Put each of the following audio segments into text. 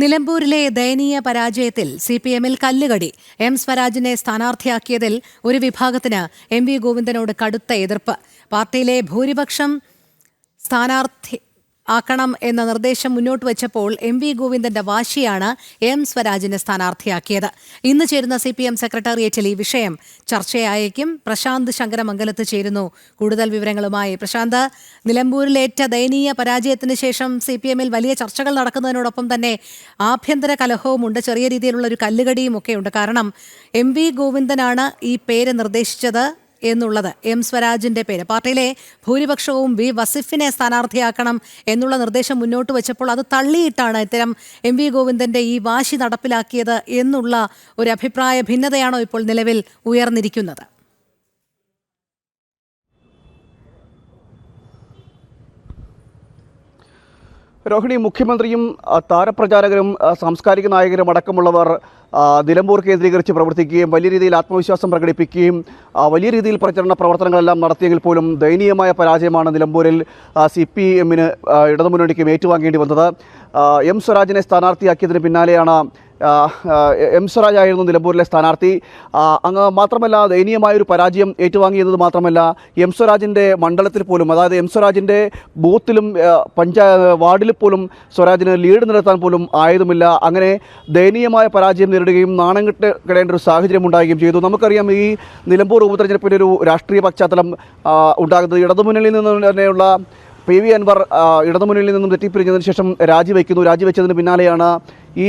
നിലമ്പൂരിലെ ദയനീയ പരാജയത്തിൽ സിപിഎമ്മിൽ കല്ലുകടി. എം സ്വരാജിനെ സ്ഥാനാർത്ഥിയാക്കിയതിൽ ഒരു വിഭാഗത്തിന് എം വി ഗോവിന്ദനോട് കടുത്ത എതിർപ്പ്. പാർട്ടിയിലെ ഭൂരിപക്ഷം സ്ഥാനാർത്ഥി ആക്കണം എന്ന നിർദ്ദേശം മുന്നോട്ട് വെച്ചപ്പോൾ എം വി ഗോവിന്ദന്റെ വാശിയാണ് എം സ്വരാജിനെ സ്ഥാനാർത്ഥിയാക്കിയത്. ഇന്ന് ചേരുന്ന സിപിഎം സെക്രട്ടേറിയറ്റിൽ ഈ വിഷയം ചർച്ചയായേക്കും. പ്രശാന്ത് ശങ്കരമംഗലത്ത് ചേരുന്നു കൂടുതൽ വിവരങ്ങളുമായി. പ്രശാന്ത്, നിലമ്പൂരിലേറ്റ ദയനീയ പരാജയത്തിന് ശേഷം സിപിഎമ്മിൽ വലിയ ചർച്ചകൾ നടക്കുന്നതിനോടൊപ്പം തന്നെ ആഭ്യന്തര കലഹവുമുണ്ട്, ചെറിയ രീതിയിലുള്ള ഒരു കല്ലുകടിയും ഒക്കെയുണ്ട്. കാരണം എം വി ഗോവിന്ദനാണ് ഈ പേര് നിർദ്ദേശിച്ചത് എന്നുള്ളത്, എം സ്വരാജിന്റെ പേര്. പാർട്ടിയിലെ ഭൂരിപക്ഷവും വി വസിഫിനെ സ്ഥാനാർത്ഥിയാക്കണം എന്നുള്ള നിർദ്ദേശം മുന്നോട്ട് വെച്ചപ്പോൾ അത് തള്ളിയിട്ടാണ് ഇത്തരം എം വി ഗോവിന്ദന്റെ ഈ വാശി നടപ്പിലാക്കിയത് എന്നുള്ള ഒരു അഭിപ്രായ ഭിന്നതയാണോ ഇപ്പോൾ നിലവിൽ ഉയർന്നിരിക്കുന്നത്? രോഹിണി, മുഖ്യമന്ത്രിയും താരപ്രചാരകരും സാംസ്കാരിക നായകരും അടക്കമുള്ളവർ നിലമ്പൂർ കേന്ദ്രീകരിച്ച് പ്രവർത്തിക്കുകയും വലിയ രീതിയിൽ ആത്മവിശ്വാസം പ്രകടിപ്പിക്കുകയും വലിയ രീതിയിൽ പ്രചരണ പ്രവർത്തനങ്ങളെല്ലാം നടത്തിയെങ്കിൽ പോലും ദയനീയമായ പരാജയമാണ് നിലമ്പൂരിൽ സിപിഎമ്മിന് ഇടതുമുന്നണിക്കും ഏറ്റുവാങ്ങേണ്ടി വന്നത്. എം സ്വരാജിനെ സ്ഥാനാർത്ഥിയാക്കിയതിന് പിന്നാലെയാണ് എം സ്വരാജ് ആയിരുന്നു നിലമ്പൂരിലെ സ്ഥാനാർത്ഥി. മാത്രമല്ല, ദയനീയമായൊരു പരാജയം ഏറ്റുവാങ്ങിയത് മാത്രമല്ല, എം സ്വരാജിൻ്റെ മണ്ഡലത്തിൽ പോലും, അതായത് എം സ്വരാജിൻ്റെ ബൂത്തിലും വാർഡിൽ പോലും സ്വരാജിന് ലീഡ് നിലനിർത്താൻ പോലും ആയതുമില്ല. അങ്ങനെ ദയനീയമായ പരാജയം നേരിടുകയും നാണം കെടേണ്ട ഒരു സാഹചര്യം ഉണ്ടാകുകയും ചെയ്തു. നമുക്കറിയാം, ഈ നിലമ്പൂർ ഉപതെരഞ്ഞെടുപ്പിൻ്റെ ഒരു രാഷ്ട്രീയ പശ്ചാത്തലം ഉണ്ടാകുന്നത് ഇടതുമുന്നണിയിൽ നിന്ന് തന്നെയുള്ള PV അൻവർ ഇടതുമുന്നണിയിൽ നിന്നും തെറ്റിപ്പിരിഞ്ഞതിന് ശേഷം രാജിവെച്ചതിന് പിന്നാലെയാണ് ഈ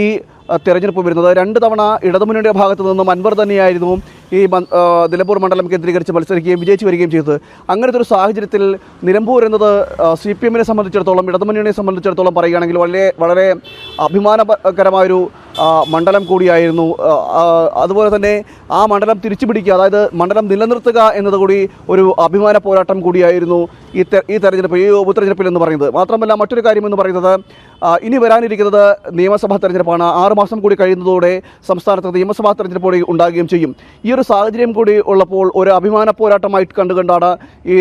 തെരഞ്ഞെടുപ്പ് വരുന്നത്. 2 തവണ ഇടതുമുന്നണിയുടെ ഭാഗത്തു നിന്നും അൻവർ തന്നെയായിരുന്നു ഈ നിലമ്പൂർ മണ്ഡലം കേന്ദ്രീകരിച്ച് മത്സരിക്കുകയും വിജയിച്ചു വരികയും ചെയ്തത്. അങ്ങനത്തെ ഒരു സാഹചര്യത്തിൽ നിലമ്പൂർ എന്നത് സിപിഎമ്മിനെ സംബന്ധിച്ചിടത്തോളം, ഇടതുമുന്നണിയെ സംബന്ധിച്ചിടത്തോളം പറയുകയാണെങ്കിൽ വളരെ അഭിമാനകരമായൊരു മണ്ഡലം കൂടിയായിരുന്നു. അതുപോലെ തന്നെ ആ മണ്ഡലം തിരിച്ചു പിടിക്കുക, അതായത് മണ്ഡലം നിലനിർത്തുക എന്നതുകൂടി ഒരു അഭിമാന പോരാട്ടം കൂടിയായിരുന്നു ഈ തെരഞ്ഞെടുപ്പ്, ഈ ഉപതെരഞ്ഞെടുപ്പിൽ എന്ന് പറയുന്നത്. മാത്രമല്ല, മറ്റൊരു കാര്യം എന്ന് പറയുന്നത്, ഇനി വരാനിരിക്കുന്നത് നിയമസഭാ തെരഞ്ഞെടുപ്പാണ്. 6 മാസം കൂടി കഴിയുന്നതോടെ സംസ്ഥാനത്ത് നിയമസഭാ തെരഞ്ഞെടുപ്പ് കൂടി ഉണ്ടാകുകയും ചെയ്യും. ഈ ഒരു സാഹചര്യം കൂടി ഉള്ളപ്പോൾ ഒരു അഭിമാന പോരാട്ടമായിട്ട് കണ്ടുകൊണ്ടാണ് ഈ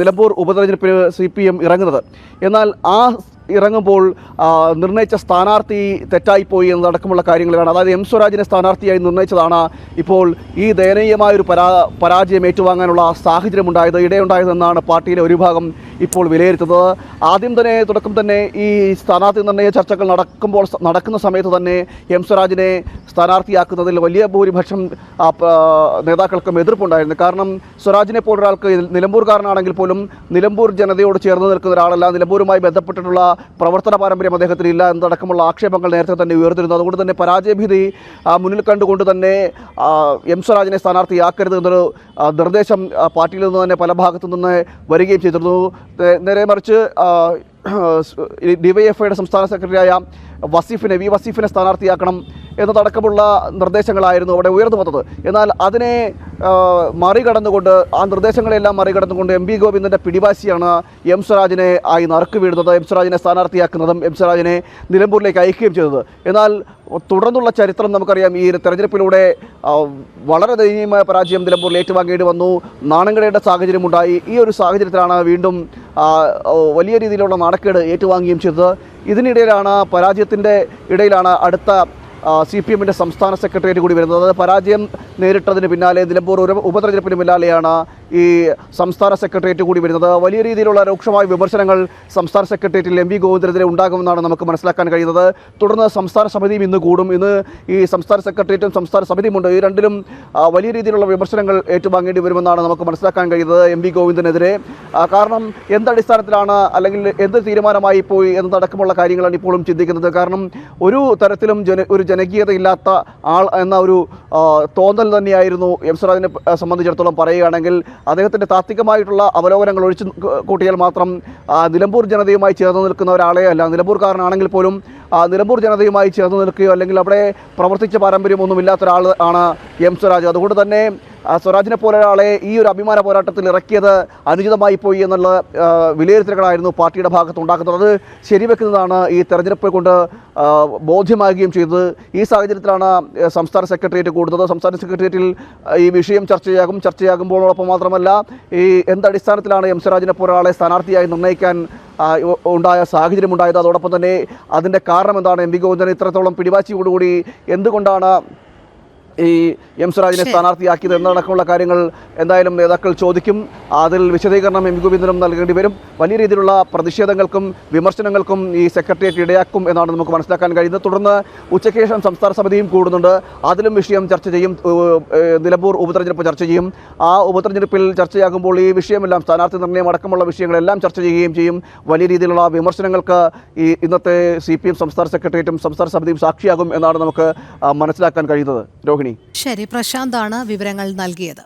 നിലമ്പൂർ ഉപതെരഞ്ഞെടുപ്പിന് CPM ഇറങ്ങുന്നത്. എന്നാൽ ആ ഇറങ്ങുമ്പോൾ നിർണയിച്ച സ്ഥാനാർത്ഥി തെറ്റായിപ്പോയി എന്നതടക്കമുള്ള കാര്യങ്ങളാണ്. അതായത് എം സ്വരാജിനെ സ്ഥാനാർത്ഥിയായി നിർണയിച്ചതാണ് ഇപ്പോൾ ഈ ദയനീയമായൊരു പരാജയം ഏറ്റുവാങ്ങാനുള്ള സാഹചര്യമുണ്ടായത്, ഇടയുണ്ടായതെന്നാണ് പാർട്ടിയിലെ ഒരു ഭാഗം ഇപ്പോൾ വിലയിരുത്തുന്നത്. തുടക്കം തന്നെ ഈ സ്ഥാനാർത്ഥി നിർണയ ചർച്ചകൾ നടക്കുന്ന സമയത്ത് തന്നെ എം സ്വരാജിനെ സ്ഥാനാർത്ഥിയാക്കുന്നതിൽ വലിയ ഭൂരിപക്ഷം നേതാക്കൾക്കും എതിർപ്പുണ്ടായിരുന്നു. കാരണം സ്വരാജിനെ പോലൊരാൾക്ക് നിലമ്പൂർകാരനാണെങ്കിൽ പോലും നിലമ്പൂർ ജനതയോട് ചേർന്ന് നിൽക്കുന്ന ഒരാളല്ല, നിലമ്പൂരുമായി ബന്ധപ്പെട്ടിട്ടുള്ള പ്രവർത്തന പാരമ്പര്യം അദ്ദേഹത്തിനില്ല എന്നതടക്കമുള്ള ആക്ഷേപങ്ങൾ നേരത്തെ തന്നെ ഉയർന്നിരുന്നു. അതുകൊണ്ട് തന്നെ പരാജയഭീതി മുന്നിൽ കണ്ടുകൊണ്ട് തന്നെ എം സ്വരാജിനെ സ്ഥാനാർത്ഥിയാക്കരുത് എന്നൊരു നിർദ്ദേശം പാർട്ടിയിൽ നിന്ന് തന്നെ പല ഭാഗത്തു നിന്ന് വരികയും ചെയ്തിരുന്നു. നേരെ മറിച്ച് DYFIയുടെ സംസ്ഥാന സെക്രട്ടറിയായ വി വസീഫിനെ സ്ഥാനാർത്ഥിയാക്കണം എന്നതടക്കമുള്ള നിർദ്ദേശങ്ങളായിരുന്നു അവിടെ ഉയർന്നു വന്നത്. എന്നാൽ അതിനെ മറികടന്നുകൊണ്ട്, ആ നിർദ്ദേശങ്ങളെല്ലാം മറികടന്നുകൊണ്ട് എം വി ഗോവിന്ദൻ്റെ പിടിവാശിയാണ് എം സ്വരാജിനെ നറുക്ക് വീഴുന്നത്, എം സ്വരാജിനെ സ്ഥാനാർത്ഥിയാക്കുന്നതും എം സ്വരാജിനെ നിലമ്പൂരിലേക്ക് അയക്കുകയും ചെയ്തത്. എന്നാൽ തുടർന്നുള്ള ചരിത്രം നമുക്കറിയാം. ഈ തെരഞ്ഞെടുപ്പിലൂടെ വളരെ ദയനീയമായ പരാജയം നിലമ്പൂരിൽ ഏറ്റുവാങ്ങേണ്ടി വന്നു, നാണംകെടേണ്ട സാഹചര്യമുണ്ടായി. ഈ ഒരു സാഹചര്യത്തിലാണ് വീണ്ടും വലിയ രീതിയിലുള്ള നാണക്കേട് ഏറ്റുവാങ്ങുകയും ചെയ്തത്. ഇതിനിടയിലാണ്, പരാജയത്തിൻ്റെ ഇടയിലാണ് അടുത്ത CPMൻ്റെ സംസ്ഥാന സെക്രട്ടേറിയറ്റ് കൂടി വരുന്നത്. പരാജയം നേരിട്ടതിന് പിന്നാലെ, നിലമ്പൂർ ഉപതെരഞ്ഞെടുപ്പിന് പിന്നാലെയാണ് ഈ സംസ്ഥാന സെക്രട്ടേറിയറ്റ് കൂടി വരുന്നത്. വലിയ രീതിയിലുള്ള രൂക്ഷമായ വിമർശനങ്ങൾ സംസ്ഥാന സെക്രട്ടേറിയറ്റിൽ എം വി ഗോവിന്ദനെതിരെ ഉണ്ടാകുമെന്നാണ് നമുക്ക് മനസ്സിലാക്കാൻ കഴിയുന്നത്. തുടർന്ന് സംസ്ഥാന സമിതിയും ഇന്ന് കൂടും. ഇന്ന് ഈ സംസ്ഥാന സെക്രട്ടേറിയറ്റും സംസ്ഥാന സമിതിയുമുണ്ട്. ഈ രണ്ടിലും വലിയ രീതിയിലുള്ള വിമർശനങ്ങൾ ഏറ്റുവാങ്ങേണ്ടി വരുമെന്നാണ് നമുക്ക് മനസ്സിലാക്കാൻ കഴിയുന്നത് എം വി ഗോവിന്ദനെതിരെ. കാരണം എന്തടിസ്ഥാനത്തിലാണ്, അല്ലെങ്കിൽ എന്ത് തീരുമാനമായി പോയി എന്നതടക്കമുള്ള കാര്യങ്ങളാണ് ഇപ്പോഴും ചിന്തിക്കുന്നത്. കാരണം ഒരു തരത്തിലും ഒരു ജനകീയതയില്ലാത്ത ആൾ എന്ന ഒരു തോന്നൽ തന്നെയായിരുന്നു എം സ്വരാജിനെ സംബന്ധിച്ചിടത്തോളം പറയുകയാണെങ്കിൽ. അദ്ദേഹത്തിൻ്റെ താത്വികമായിട്ടുള്ള അവലോകനങ്ങൾ ഒഴിച്ചു കൂട്ടിയാൽ മാത്രം നിലമ്പൂർ ജനതയുമായി ചേർന്ന് നിൽക്കുന്ന ഒരാളെ അല്ല. നിലമ്പൂർക്കാരനാണെങ്കിൽ പോലും നിലമ്പൂർ ജനതയുമായി ചേർന്ന് നിൽക്കുകയോ അല്ലെങ്കിൽ അവിടെ പ്രവർത്തിച്ച പാരമ്പര്യമൊന്നും ഇല്ലാത്ത ഒരാൾ ആണ് എം സ്വരാജ്. അതുകൊണ്ട് തന്നെ സ്വരാജിനെ പോലെ ഒരാളെ ഈ ഒരു അഭിമാന പോരാട്ടത്തിൽ ഇറക്കിയത് അനുചിതമായി പോയി എന്നുള്ള വിലയിരുത്തലുകളായിരുന്നു പാർട്ടിയുടെ ഭാഗത്ത് ഉണ്ടാക്കുന്നത്. അത് ശരിവെക്കുന്നതാണ് ഈ തെരഞ്ഞെടുപ്പ് കൊണ്ട് ബോധ്യമാകുകയും ചെയ്തത്. ഈ സാഹചര്യത്തിലാണ് സംസ്ഥാന സെക്രട്ടേറിയറ്റ് കൂടുന്നത്. സംസ്ഥാന സെക്രട്ടേറിയറ്റിൽ ഈ വിഷയം ചർച്ചയാകുമ്പോഴോടൊപ്പം മാത്രമല്ല ഈ എന്തടിസ്ഥാനത്തിലാണ് എം സ്വരാജിനെ പോലെ ഒരാളെ സ്ഥാനാർത്ഥിയായി നിർണ്ണയിക്കാൻ ഉണ്ടായ സാഹചര്യം ഉണ്ടായത്, അതോടൊപ്പം തന്നെ അതിൻ്റെ കാരണം എന്താണ്, എം വി ഗോവിന്ദൻ ഇത്രത്തോളം പിടിവാശിയോടുകൂടി എന്തുകൊണ്ടാണ് ഈ എം സ്വരാജിനെ സ്ഥാനാർത്ഥിയാക്കിയത് എന്നടക്കമുള്ള കാര്യങ്ങൾ എന്തായാലും നേതാക്കൾ ചോദിക്കും. അതിൽ വിശദീകരണം എം വി ഗോവിന്ദനും നൽകേണ്ടി വരും. വലിയ രീതിയിലുള്ള പ്രതിഷേധങ്ങൾക്കും വിമർശനങ്ങൾക്കും ഈ സെക്രട്ടേറിയറ്റ് ഇടയാക്കും എന്നാണ് നമുക്ക് മനസ്സിലാക്കാൻ കഴിയുന്നത്. തുടർന്ന് ഉച്ചയ്ക്ക് ശേഷം സംസ്ഥാന സമിതിയും കൂടുന്നുണ്ട്. അതിലും വിഷയം ചർച്ച ചെയ്യും. നിലമ്പൂർ ഉപതെരഞ്ഞെടുപ്പ് ചർച്ച ചെയ്യും. ആ ഉപതെരഞ്ഞെടുപ്പിൽ ചർച്ചയാകുമ്പോൾ ഈ വിഷയമെല്ലാം സ്ഥാനാർത്ഥി നിർണ്ണയം അടക്കമുള്ള വിഷയങ്ങളെല്ലാം ചർച്ച ചെയ്യുകയും ചെയ്യും. വലിയ രീതിയിലുള്ള വിമർശനങ്ങൾക്ക് ഈ ഇന്നത്തെ CPM സംസ്ഥാന സെക്രട്ടേറിയറ്റും സംസ്ഥാന സമിതിയും സാക്ഷിയാകും എന്നാണ് നമുക്ക് മനസ്സിലാക്കാൻ കഴിയുന്നത്. രോഹിണി. ശരി, പ്രശാന്താണ് വിവരങ്ങൾ നൽകിയത്.